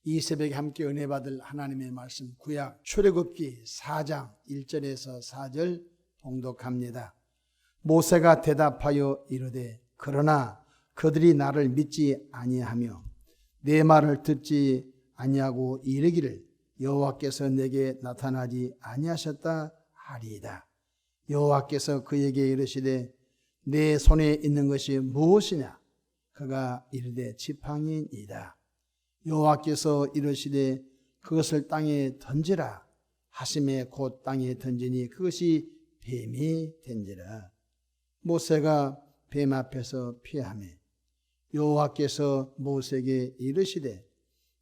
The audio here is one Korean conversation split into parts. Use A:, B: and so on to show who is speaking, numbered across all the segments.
A: 이 새벽에 함께 은혜 받을 하나님의 말씀 구약 출애굽기 4장 1절에서 4절 봉독합니다. 모세가 대답하여 이르되 그러나 그들이 나를 믿지 아니하며 내 말을 듣지 아니하고 이르기를 여호와께서 내게 나타나지 아니하셨다 하리이다. 여호와께서 그에게 이르시되 내 손에 있는 것이 무엇이냐? 그가 이르되 지팡이니이다. 여호와께서 이르시되 그것을 땅에 던지라 하심에 곧 땅에 던지니 그것이 뱀이 된지라. 모세가 뱀 앞에서 피하매 여호와께서 모세에게 이르시되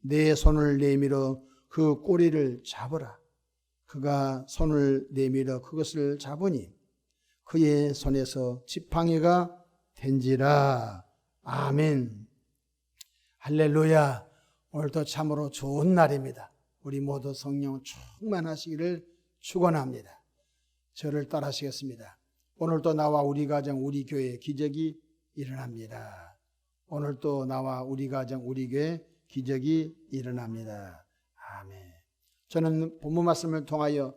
A: 내 손을 내밀어 그 꼬리를 잡으라. 그가 손을 내밀어 그것을 잡으니 그의 손에서 지팡이가 된지라. 아멘. 할렐루야. 오늘도 참으로 좋은 날입니다. 우리 모두 성령 충만하시기를 축원합니다. 저를 따라하시겠습니다. 오늘도 나와 우리 가정 우리 교회 기적이 일어납니다. 오늘도 나와 우리 가정 우리 교회 기적이 일어납니다. 아멘. 저는 본문 말씀을 통하여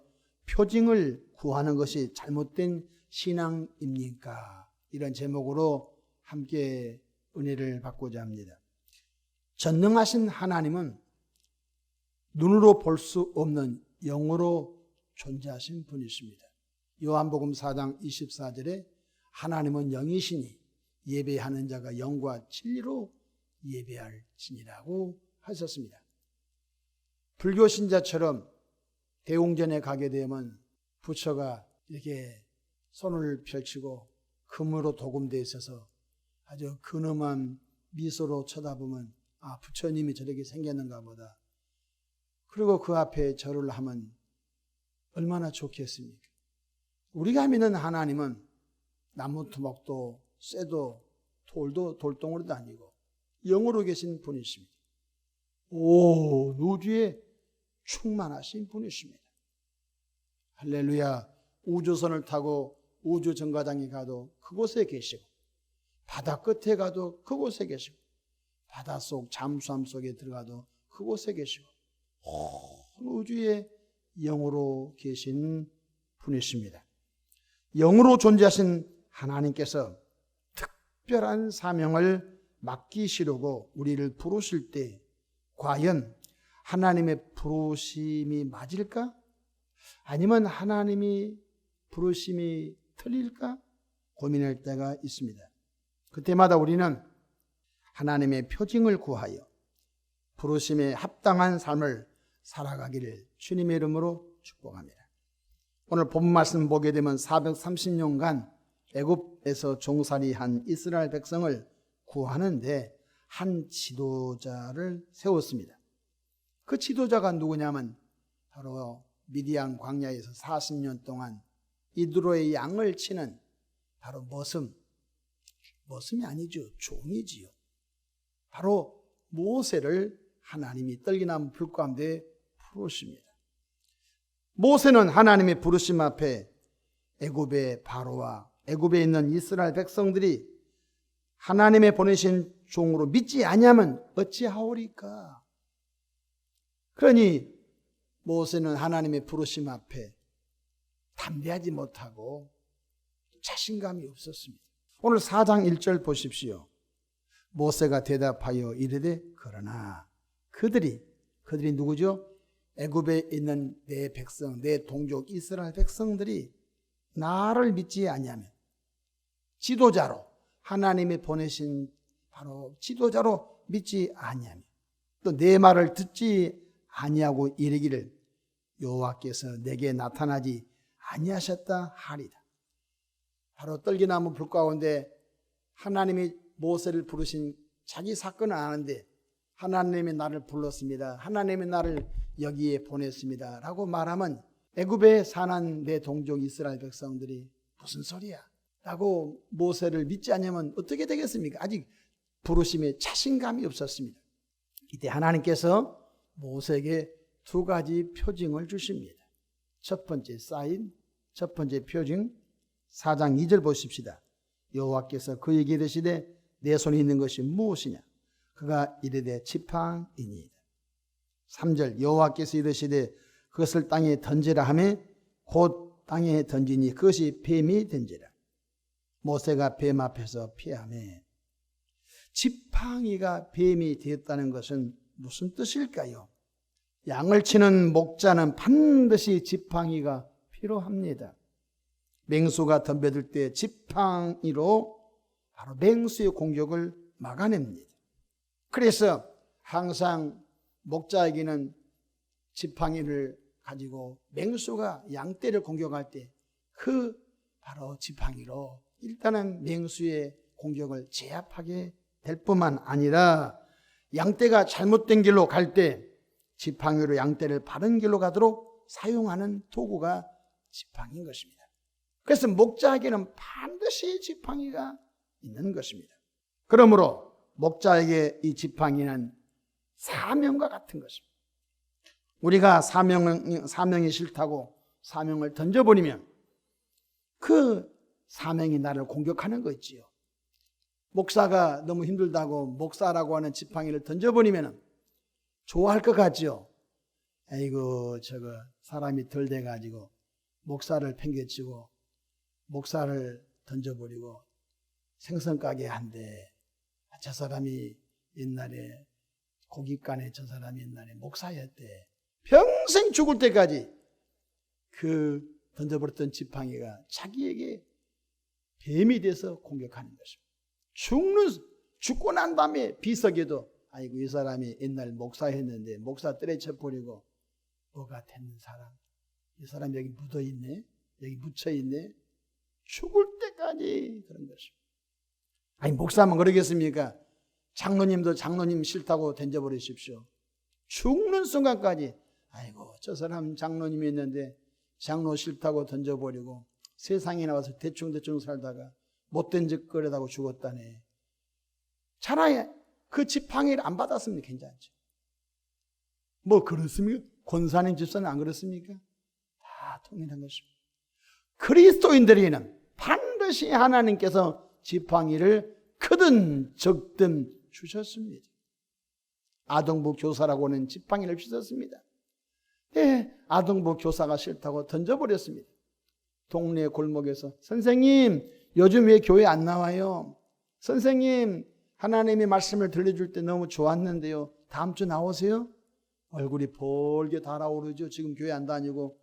A: 표징을 구하는 것이 잘못된 신앙입니까? 이런 제목으로 함께 은혜를 받고자 합니다. 전능하신 하나님은 눈으로 볼 수 없는 영으로 존재하신 분이십니다. 요한복음 4장 24절에 하나님은 영이시니 예배하는 자가 영과 진리로 예배할지니라고 하셨습니다. 불교 신자처럼 대웅전에 가게 되면 부처가 이렇게 손을 펼치고 금으로 도금되어 있어서 아주 근엄한 미소로 쳐다보면 아, 부처님이 저렇게 생겼는가 보다. 그리고 그 앞에 절을 하면 얼마나 좋겠습니까? 우리가 믿는 하나님은 나무 토막도 쇠도 돌도 돌덩어리도 아니고 영으로 계신 분이십니다. 오, 우주에 충만하신 분이십니다. 할렐루야. 우주선을 타고 우주 정거장에 가도 그곳에 계시고 바다 끝에 가도 그곳에 계시고 바닷속 잠수함 속에 들어가도 그곳에 계시고 온 우주에 영으로 계신 분이십니다. 영으로 존재하신 하나님께서 특별한 사명을 맡기시려고 우리를 부르실 때 과연 하나님의 부르심이 맞을까? 아니면 하나님이 부르심이 틀릴까? 고민할 때가 있습니다. 그때마다 우리는 하나님의 표징을 구하여 부르심에 합당한 삶을 살아가기를 주님의 이름으로 축복합니다. 오늘 본문 말씀 보게 되면 430년간 애굽에서 종살이한 이스라엘 백성을 구하는데 한 지도자를 세웠습니다. 그 지도자가 누구냐면 바로 미디안 광야에서 40년 동안 이드로의 양을 치는 바로 머슴이 아니죠. 종이지요. 바로 모세를 하나님이 떨기나무 불 가운데 부르십니다. 모세는 하나님의 부르심 앞에 애굽의 바로와 애굽에 있는 이스라엘 백성들이 하나님의 보내신 종으로 믿지 아니하면 어찌하오리까? 그러니 모세는 하나님의 부르심 앞에 담대하지 못하고 자신감이 없었습니다. 오늘 4장 1절 보십시오. 모세가 대답하여 이르되 그러나 그들이 누구죠? 애굽에 있는 내 백성, 내 동족 이스라엘 백성들이 나를 믿지 아니하면 지도자로 하나님이 보내신 바로 지도자로 믿지 아니하면 또 내 말을 듣지 아니하고 이르기를 여호와께서 내게 나타나지 아니하셨다 하리다. 바로 떨기나무 불 가운데 하나님이 모세를 부르신 자기 사건을 아는데 하나님이 나를 불렀습니다. 하나님이 나를 여기에 보냈습니다. 라고 말하면 애굽에 사는 내 동족 이스라엘 백성들이 무슨 소리야? 라고 모세를 믿지 않으면 어떻게 되겠습니까? 아직 부르심에 자신감이 없었습니다. 이때 하나님께서 모세에게 두 가지 표징을 주십니다. 첫 번째 사인, 첫 번째 표징 4장 2절 보십시다. 여호와께서 그에게 이르시되 내 손에 있는 것이 무엇이냐? 그가 이르되 지팡이니이다. 3절 여호와께서 이르시되 그것을 땅에 던지라 하며 곧 땅에 던지니 그것이 뱀이 된지라. 모세가 뱀 앞에서 피하며 지팡이가 뱀이 되었다는 것은 무슨 뜻일까요? 양을 치는 목자는 반드시 지팡이가 필요합니다. 맹수가 덤벼들 때 지팡이로 바로 맹수의 공격을 막아냅니다. 그래서 항상 목자에게는 지팡이를 가지고 맹수가 양떼를 공격할 때 그 바로 지팡이로 일단은 맹수의 공격을 제압하게 될 뿐만 아니라 양떼가 잘못된 길로 갈 때 지팡이로 양떼를 바른 길로 가도록 사용하는 도구가 지팡이인 것입니다. 그래서 목자에게는 반드시 지팡이가 있는 것입니다. 그러므로 목자에게 이 지팡이는 사명과 같은 것입니다. 우리가 사명이 싫다고 사명을 던져버리면 그 사명이 나를 공격하는 거 있지요. 목사가 너무 힘들다고 목사라고 하는 지팡이를 던져버리면 좋아할 것 같죠. 아이고 저거 사람이 덜 돼가지고 목사를 팽개치고 목사를 던져버리고 생선가게 한데 저 사람이 옛날에 고깃간에 저 사람이 옛날에 목사였대. 평생 죽을 때까지 그 던져버렸던 지팡이가 자기에게 뱀이 돼서 공격하는 것입니다. 죽고 난 다음에 비석에도 아이고 이 사람이 옛날 목사했는데 목사 때려쳐버리고 뭐가 되는 사람, 이 사람 여기 묻어있네, 여기 묻혀있네. 죽을 때까지 그런 것입니다. 아니 목사만 그러겠습니까? 장로님도 장로님 싫다고 던져버리십시오. 죽는 순간까지 아이고 저 사람 장로님이었는데 장로 싫다고 던져버리고 세상에 나와서 대충 살다가 못된 짓 거려다고 죽었다네. 차라리 그 지팡이를 안 받았으면 괜찮죠. 뭐 그렇습니까? 권사님 집사는 안 그렇습니까? 다 통일한 것입니다. 그리스도인들에게는 반드시 하나님께서 지팡이를 크든 적든 주셨습니다. 아동부 교사라고 하는 지팡이를 주셨습니다. 네, 아동부 교사가 싫다고 던져버렸습니다. 동네 골목에서 선생님 요즘 왜 교회 안 나와요? 선생님 하나님의 말씀을 들려줄 때 너무 좋았는데요. 다음 주 나오세요? 얼굴이 벌게 달아오르죠. 지금 교회 안 다니고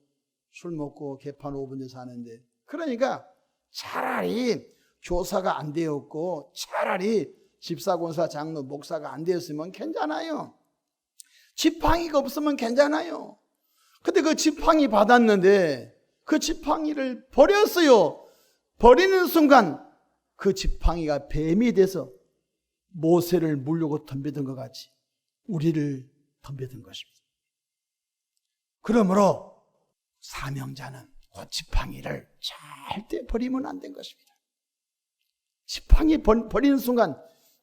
A: 술 먹고 개판 5분에 사는데. 그러니까 차라리 교사가 안 되었고 차라리 집사, 권사, 장로, 목사가 안 되었으면 괜찮아요. 지팡이가 없으면 괜찮아요. 근데 그 지팡이 받았는데 그 지팡이를 버렸어요. 버리는 순간 그 지팡이가 뱀이 돼서 모세를 물려고 덤비던 것 같이 우리를 덤비던 것입니다. 그러므로 사명자는 그 지팡이를 절대 버리면 안 된 것입니다. 지팡이 버리는 순간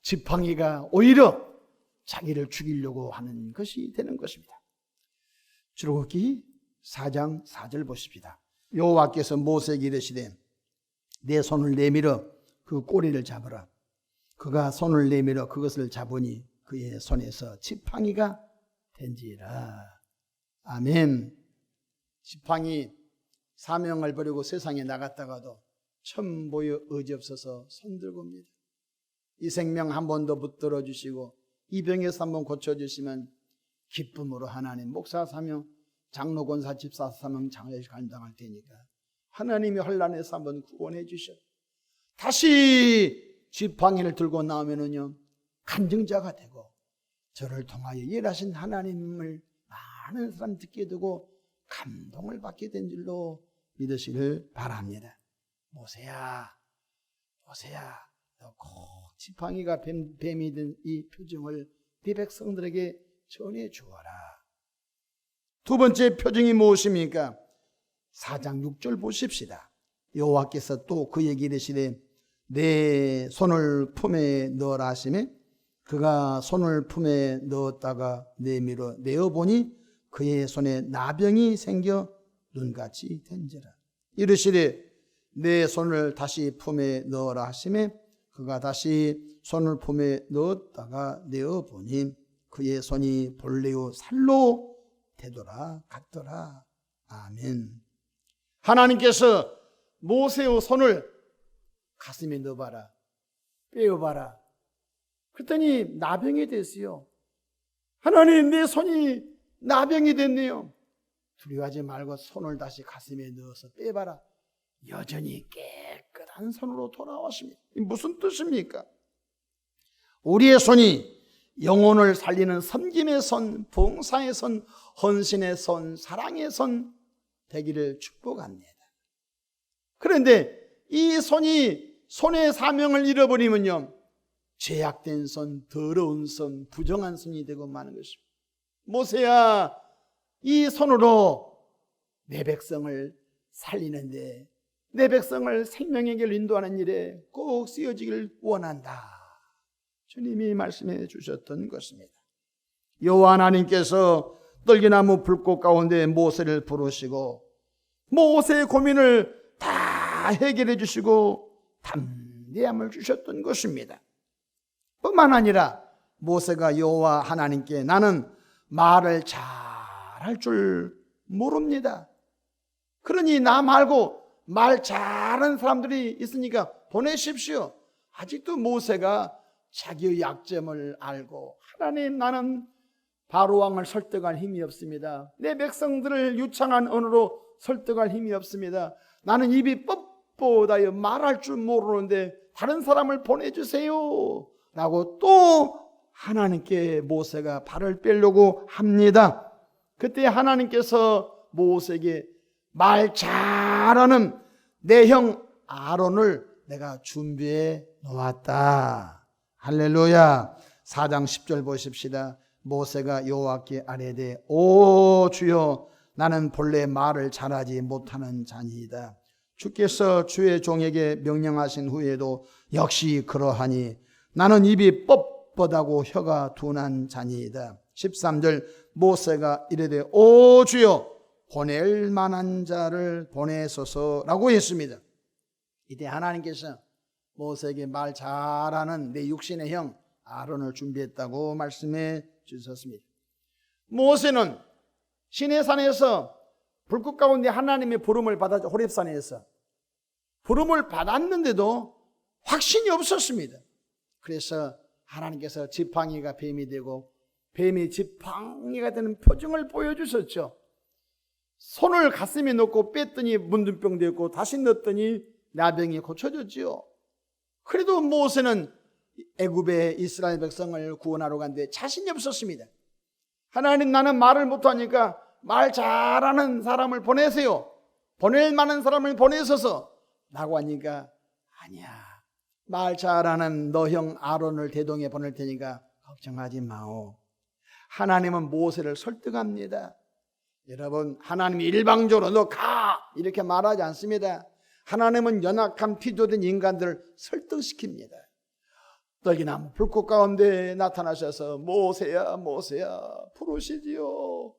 A: 지팡이가 오히려 자기를 죽이려고 하는 것이 되는 것입니다. 출애굽기 4장 4절 보십시다. 여호와께서 모세에게 이르시되 내 손을 내밀어 그 꼬리를 잡으라. 그가 손을 내밀어 그것을 잡으니 그의 손에서 지팡이가 된지라. 아멘. 지팡이 사명을 버리고 세상에 나갔다가도 천보여 의지없어서 손들고 옵니다. 이 생명 한 번 더 붙들어 주시고 이 병에서 한 번 고쳐주시면 기쁨으로 하나님 목사 사명, 장로, 권사, 집사 사명 장례식 감당할 테니까 하나님이 환난에서 한번 구원해 주셔. 다시 지팡이를 들고 나오면은요 간증자가 되고 저를 통하여 일하신 하나님을 많은 사람 듣게 되고 감동을 받게 된 줄로 믿으시길 바랍니다. 모세야 너 꼭 지팡이가 뱀이 된 이 표징을 네 백성들에게 전해 주어라. 두 번째 표징이 무엇입니까? 4장 6절 보십시다. 여호와께서 또 그에게 이르시되 내 손을 품에 넣으라 하시매 그가 손을 품에 넣었다가 내밀어 내어보니 그의 손에 나병이 생겨 눈같이 된지라. 이르시되 내 손을 다시 품에 넣으라 하시매 그가 다시 손을 품에 넣었다가 내어보니 그의 손이 본래의 살로 되돌아 갔더라. 아멘. 하나님께서 모세의 손을 가슴에 넣어봐라, 빼어봐라. 그랬더니 나병이 됐어요. 하나님, 내 손이 나병이 됐네요. 두려워하지 말고 손을 다시 가슴에 넣어서 빼봐라. 여전히 깨끗한 손으로 돌아왔습니다. 무슨 뜻입니까? 우리의 손이 영혼을 살리는 섬김의 손, 봉사의 손, 헌신의 손, 사랑의 손 되기를 축복합니다. 그런데 이 손이 손의 사명을 잃어버리면요, 죄악된 손, 더러운 손, 부정한 손이 되고 마는 것입니다. 모세야, 이 손으로 내 백성을 살리는데, 내 백성을 생명의 길을 인도하는 일에 꼭 쓰여지길 원한다. 주님이 말씀해 주셨던 것입니다. 여호와 하나님께서 떨기나무 불꽃 가운데 모세를 부르시고 모세의 고민을 다 해결해 주시고 담대함을 주셨던 것입니다. 뿐만 아니라 모세가 여호와 하나님께 나는 말을 잘할 줄 모릅니다. 그러니 나 말고 말 잘하는 사람들이 있으니까 보내십시오. 아직도 모세가 자기의 약점을 알고, 하나님, 나는 바로왕을 설득할 힘이 없습니다. 내 백성들을 유창한 언어로 설득할 힘이 없습니다. 나는 입이 뻣뻣하여 말할 줄 모르는데 다른 사람을 보내주세요 라고 또 하나님께 모세가 발을 빼려고 합니다. 그때 하나님께서 모세에게 말 잘하는 내 형 아론을 내가 준비해 놓았다. 할렐루야. 4장 10절 보십시다. 모세가 여호와께 아뢰되 오 주여, 나는 본래 말을 잘하지 못하는 자니이다. 주께서 주의 종에게 명령하신 후에도 역시 그러하니 나는 입이 뻣뻣하고 혀가 둔한 자니이다. 13절 모세가 이르되 오 주여, 보낼 만한 자를 보내소서라고 했습니다. 이때 하나님께서 모세에게 말 잘하는 내 육신의 형 아론을 준비했다고 말씀해 주셨습니다. 모세는 시내산에서 불꽃 가운데 하나님의 부름을 받았죠. 호렙산에서 부름을 받았는데도 확신이 없었습니다. 그래서 하나님께서 지팡이가 뱀이 되고 뱀이 지팡이가 되는 표정을 보여주셨죠. 손을 가슴에 넣고 뺐더니 문둥병 되었고 다시 넣었더니 나병이 고쳐졌지요. 그래도 모세는 애굽의 이스라엘 백성을 구원하러 갔는데 자신이 없었습니다. 하나님, 나는 말을 못하니까 말 잘하는 사람을 보내세요. 보낼 만한 사람을 보내셔서 라고 하니까 아니야, 말 잘하는 너 형 아론을 대동에 보낼 테니까 걱정하지 마오. 하나님은 모세를 설득합니다. 여러분, 하나님이 일방적으로 너 가 이렇게 말하지 않습니다. 하나님은 연약한 피조된 인간들을 설득시킵니다. 떨기나무 불꽃 가운데 나타나셔서 모세야 모세야 부르시지요.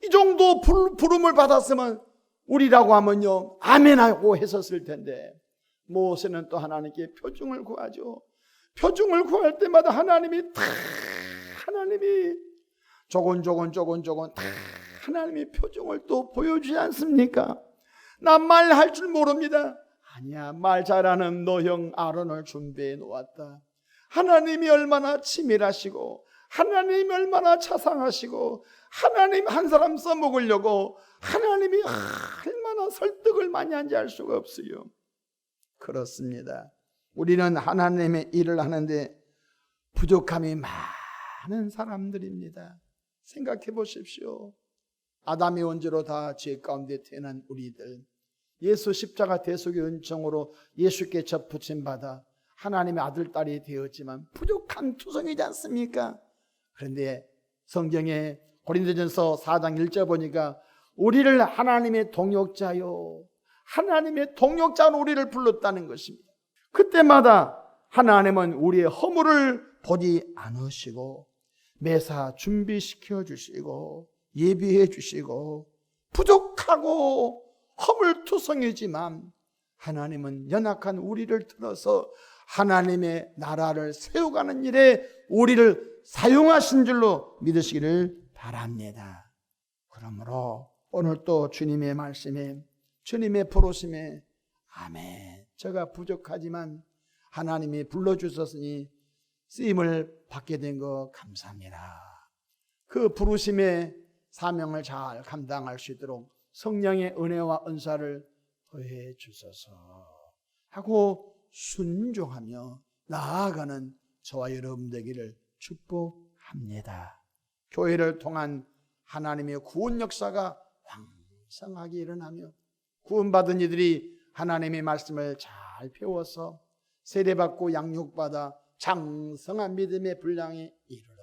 A: 이 정도 부름을 받았으면 우리라고 하면요 아멘하고 했었을 텐데, 모세는 또 하나님께 표징을 구하죠. 표징을 구할 때마다 하나님이 조곤조곤 다 하나님이 표징을 또 보여주지 않습니까? 난 말할 줄 모릅니다. 아니야, 말 잘하는 너 형 아론을 준비해 놓았다. 하나님이 얼마나 치밀하시고 하나님이 얼마나 자상하시고 하나님 한 사람 써먹으려고 하나님이 얼마나 설득을 많이 한지 알 수가 없어요. 그렇습니다. 우리는 하나님의 일을 하는데 부족함이 많은 사람들입니다. 생각해 보십시오. 아담의 원죄로 다 죄 가운데 태어난 우리들, 예수 십자가 대속의 은총으로 예수께 접붙임받아 하나님의 아들, 딸이 되었지만 부족한 투성이지 않습니까? 그런데 성경에 고린도전서 4장 1절 보니까 우리를 하나님의 동역자요, 하나님의 동역자로 우리를 불렀다는 것입니다. 그때마다 하나님은 우리의 허물을 보지 않으시고 매사 준비시켜 주시고 예비해 주시고 부족하고 허물투성이지만 하나님은 연약한 우리를 들어서 하나님의 나라를 세워가는 일에 우리를 사용하신 줄로 믿으시기를 바랍니다. 그러므로 오늘 또 주님의 말씀에, 주님의 부르심에 아멘, 제가 부족하지만 하나님이 불러주셨으니 쓰임을 받게 된 거 감사합니다. 그 부르심의 사명을 잘 감당할 수 있도록 성령의 은혜와 은사를 더해 주소서 하고 순종하며 나아가는 저와 여러분 되기를 축복합니다. 교회를 통한 하나님의 구원 역사가 왕성하게 일어나며 구원받은 이들이 하나님의 말씀을 잘 배워서 세례받고 양육받아 장성한 믿음의 분량에 이르러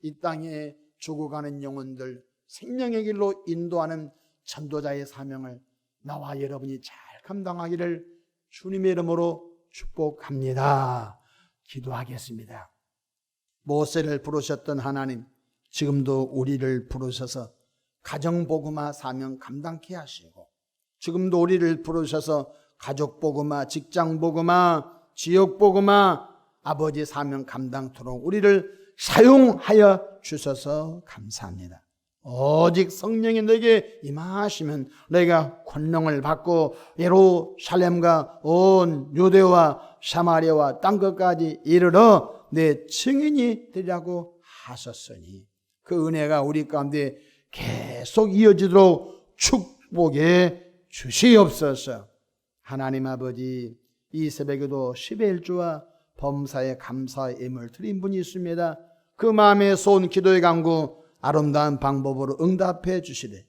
A: 이 땅에 죽어가는 영혼들 생명의 길로 인도하는 전도자의 사명을 나와 여러분이 잘 감당하기를 주님의 이름으로 축복합니다. 기도하겠습니다. 모세를 부르셨던 하나님, 지금도 우리를 부르셔서 가정복음화 사명 감당케 하시고, 지금도 우리를 부르셔서 가족복음화, 직장복음화, 지역복음화, 아버지 사명 감당토록 우리를 사용하여 주셔서 감사합니다. 오직 성령이 너에게 임하시면 너희가 권능을 받고 예루살렘과 온 유대와 사마리아와 땅끝까지 이르러 내 증인이 되리라고 하셨으니 그 은혜가 우리 가운데 계속 이어지도록 축복해 주시옵소서. 하나님 아버지, 이 새벽에도 10의 1주와 범사에 감사의 예물을 드린 분이 있습니다. 그 마음에 쏜 기도의 간구 아름다운 방법으로 응답해 주시되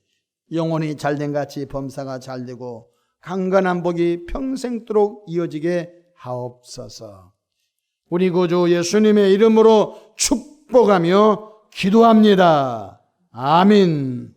A: 영혼이 잘된 같이 범사가 잘되고 강건한 복이 평생도록 이어지게 하옵소서. 우리 구주 예수님의 이름으로 축복하며 기도합니다. 아멘.